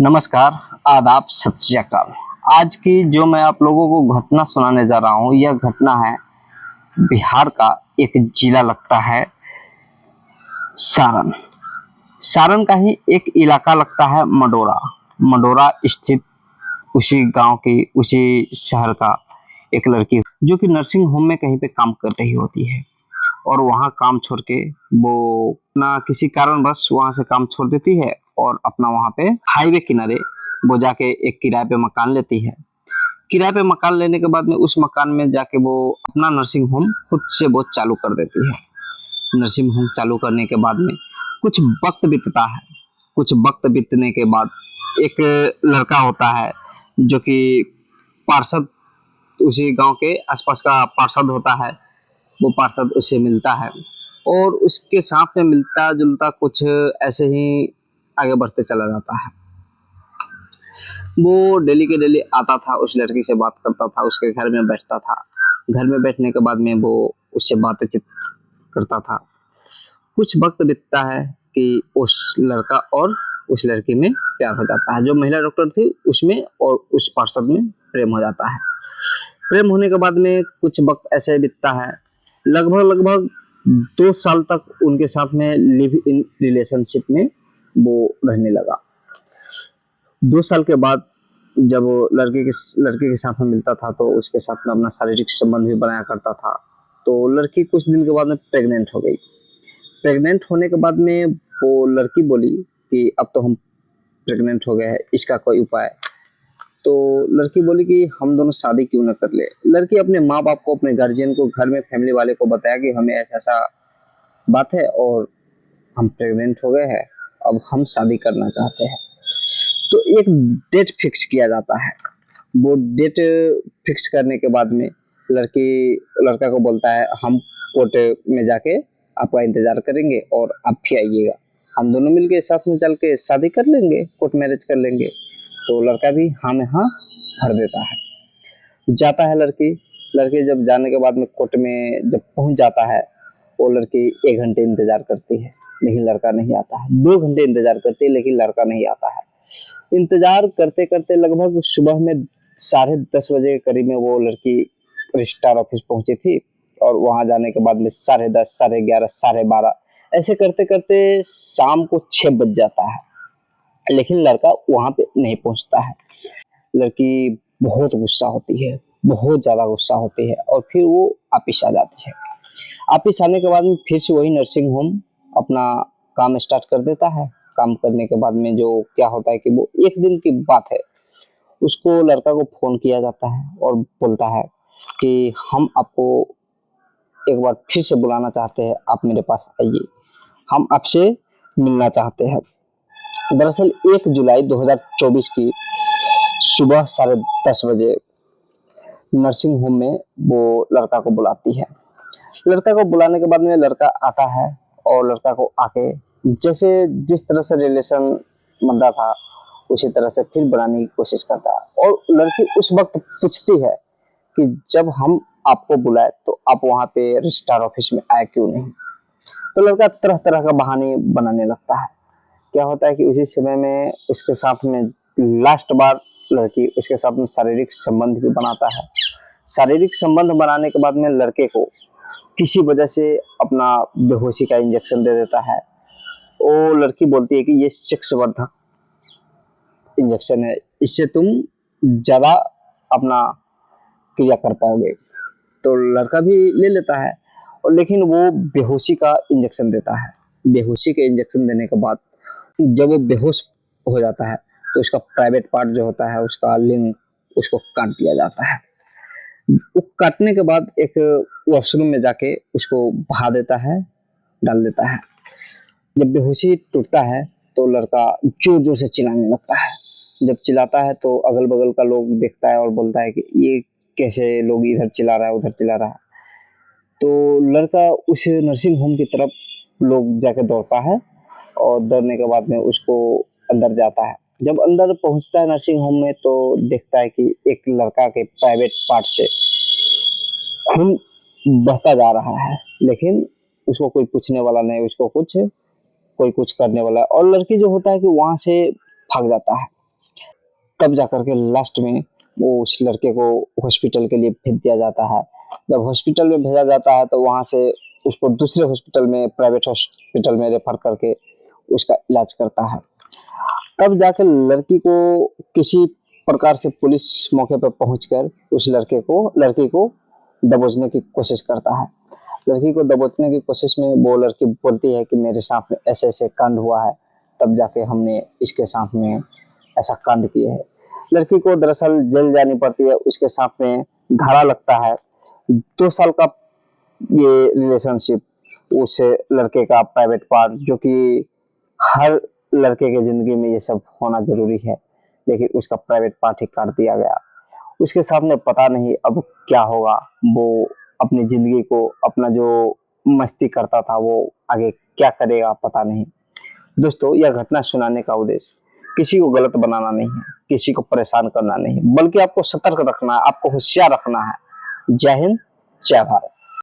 नमस्कार, आदाब, सत श्री अकाल। आज की जो मैं आप लोगों को घटना सुनाने जा रहा हूँ, यह घटना है बिहार का एक जिला लगता है सारण। सारण का ही एक इलाका लगता है मडोरा। मडोरा स्थित उसी गांव की, उसी शहर का एक लड़की जो कि नर्सिंग होम में कहीं पे काम कर रही होती है और वहाँ काम छोड़ के वो अपना किसी कारणवश वहाँ से काम छोड़ देती है और अपना वहाँ पे हाईवे किनारे वो जाके एक किराए पे मकान लेती है। किराए पे मकान लेने के बाद में उस मकान में जाके वो अपना नर्सिंग होम खुद से वो चालू कर देती है। नर्सिंग होम चालू करने के बाद में कुछ वक्त बीतता है। कुछ वक्त बीतने के बाद एक लड़का होता है जो कि पार्षद, उसी गांव के आसपास का पार्षद होता है। वो पार्षद उससे मिलता है और उसके साथ में मिलता जुलता कुछ ऐसे ही आगे बढ़ते चला जाता है। वो डेली के डेली आता था, उस लड़की से बात करता था, उसके घर में बैठता था। घर में बैठने के बाद में वो उससे बातचीत करता था। कुछ वक्त बीतता है कि उस लड़का और उस लड़की में प्यार हो जाता है। जो महिला डॉक्टर थी उसमें और उस पार्षद में प्रेम हो जाता है। प्रेम होने के बाद में कुछ वक्त ऐसे बीतता है, लगभग 2 साल तक उनके साथ में लिव इन रिलेशनशिप में वो रहने लगा। 2 साल के बाद जब वो लड़के के साथ में मिलता था तो उसके साथ में अपना शारीरिक संबंध भी बनाया करता था। तो लड़की कुछ दिन के बाद में प्रेग्नेंट हो गई। प्रेग्नेंट होने के बाद में वो लड़की बोली कि अब तो हम प्रेग्नेंट हो गए हैं, इसका कोई उपाय। तो लड़की बोली कि हम दोनों शादी क्यों न कर ले। लड़की अपने माँ बाप को, अपने गार्जियन को, घर में फैमिली वाले को बताया कि हमें ऐसा ऐसा बात है और हम प्रेग्नेंट हो गए हैं, अब हम शादी करना चाहते हैं। तो एक डेट फिक्स किया जाता है। वो डेट फिक्स करने के बाद में लड़का को बोलता है हम कोर्ट में जाके आपका इंतजार करेंगे और आप भी आइएगा, हम दोनों मिलके साथ में चल के शादी कर लेंगे, कोर्ट मैरिज कर लेंगे। तो लड़का भी हाँ में हाँ भर देता है। जाता है लड़की जब जाने के बाद में कोर्ट में जब पहुंच जाता है, वो लड़की 1 घंटे इंतजार करती है लेकिन लड़का नहीं आता है। 2 घंटे इंतजार करती है लेकिन लड़का नहीं आता है। इंतजार करते करते लगभग सुबह में 10:30 बजे के करीब में वो लड़की रजिस्ट्रार ऑफिस पहुंची थी और वहां जाने के बाद में 10:30, 11:30, 12:30 ऐसे करते करते शाम को 6 बज जाता है लेकिन लड़का वहां पे नहीं पहुंचता है। लड़की बहुत गुस्सा होती है, बहुत ज्यादा गुस्सा होती है और फिर वो वापिस आ जाती है। वापिस आने के बाद में फिर से वही नर्सिंग होम अपना काम स्टार्ट कर देता है। काम करने के बाद में जो क्या होता है कि वो एक दिन की बात है, उसको लड़का को फोन किया जाता है और बोलता है कि हम आपको एक बार फिर से बुलाना चाहते हैं, आप मेरे पास आइए, हम आपसे मिलना चाहते हैं। दरअसल 1 जुलाई 2024 की सुबह 10:30 बजे नर्सिंग होम में वो लड़का को बुलाती है। लड़का को बुलाने के बाद में लड़का आता है और लड़का को आके जैसे जिस तरह से रिलेशन बंधा था उसी तरह से फिर बनाने की कोशिश करता है। और लड़की उस वक्त पूछती है कि जब हम आपको बुलाए तो आप वहां पे रजिस्ट्रार ऑफिस में आए क्यों नहीं। तो लड़का तरह तरह का बहाने बनाने लगता है। क्या होता है कि उसी समय में उसके साथ में लास्ट बार लड़की उसके साथ में शारीरिक संबंध भी बनाता है। शारीरिक संबंध बनाने के बाद में लड़के को किसी वजह से अपना बेहोशी का इंजेक्शन दे देता है। वो लड़की बोलती है कि ये सेक्स वर्धक इंजेक्शन है, इससे तुम ज्यादा अपना क्रिया कर पाओगे। तो लड़का भी ले लेता है और लेकिन वो बेहोशी का इंजेक्शन देता है। बेहोशी के इंजेक्शन देने के बाद जब वो बेहोश हो जाता है तो उसका प्राइवेट पार्ट जो होता है, उसका लिंग, उसको काट दिया जाता है। वो काटने के बाद एक वॉशरूम में जाके उसको बहा देता है, डाल देता है। जब बेहोशी टूटता है तो लड़का जोर जोर से चिल्लाने लगता है। जब चिल्लाता है तो अगल बगल का लोग देखता है और बोलता है कि ये कैसे लोग इधर चिल्ला रहा है, उधर चिल्ला रहा है। तो लड़का उस नर्सिंग होम की तरफ लोग जाके दौड़ता है और दौड़ने के बाद में उसको अंदर जाता है। जब अंदर पहुंचता है नर्सिंग होम में तो देखता है कि एक लड़का के प्राइवेट पार्ट से खून बहता जा रहा है लेकिन उसको कोई पूछने वाला नहीं, उसको कोई कुछ करने वाला है। और लड़की जो होता है कि वहां से भाग जाता है। तब जाकर के लास्ट में वो उस लड़के को हॉस्पिटल के लिए भेज दिया जाता है। जब हॉस्पिटल में भेजा जाता है तो वहाँ से उसको दूसरे हॉस्पिटल में, प्राइवेट हॉस्पिटल में रेफर करके उसका इलाज करता है। तब जाकर लड़की को किसी प्रकार से पुलिस मौके पर पहुंचकर उस लड़की को दबोचने की कोशिश करता है। लड़की को दबोचने की कोशिश में वो लड़की बोलती है कि मेरे साथ में ऐसे ऐसे कांड हुआ है, तब जाके हमने इसके साथ में ऐसा कांड किया है। लड़की को दरअसल जेल जानी पड़ती है, उसके साथ में धारा लगता है 2 साल का। ये रिलेशनशिप उस लड़के का प्राइवेट पार्ट, जो कि हर लड़के के जिंदगी में ये सब होना जरूरी है, लेकिन उसका प्राइवेट पार्ट ही काट दिया गया। उसके सामने पता नहीं अब क्या होगा। वो अपनी जिंदगी को, अपना जो मस्ती करता था, वो आगे क्या करेगा पता नहीं। दोस्तों, यह घटना सुनाने का उद्देश्य किसी को गलत बनाना नहीं है, किसी को परेशान करना नहीं, बल्कि आपको सतर्क रखना है, आपको होशियार रखना है। जय हिंद, जय भारत।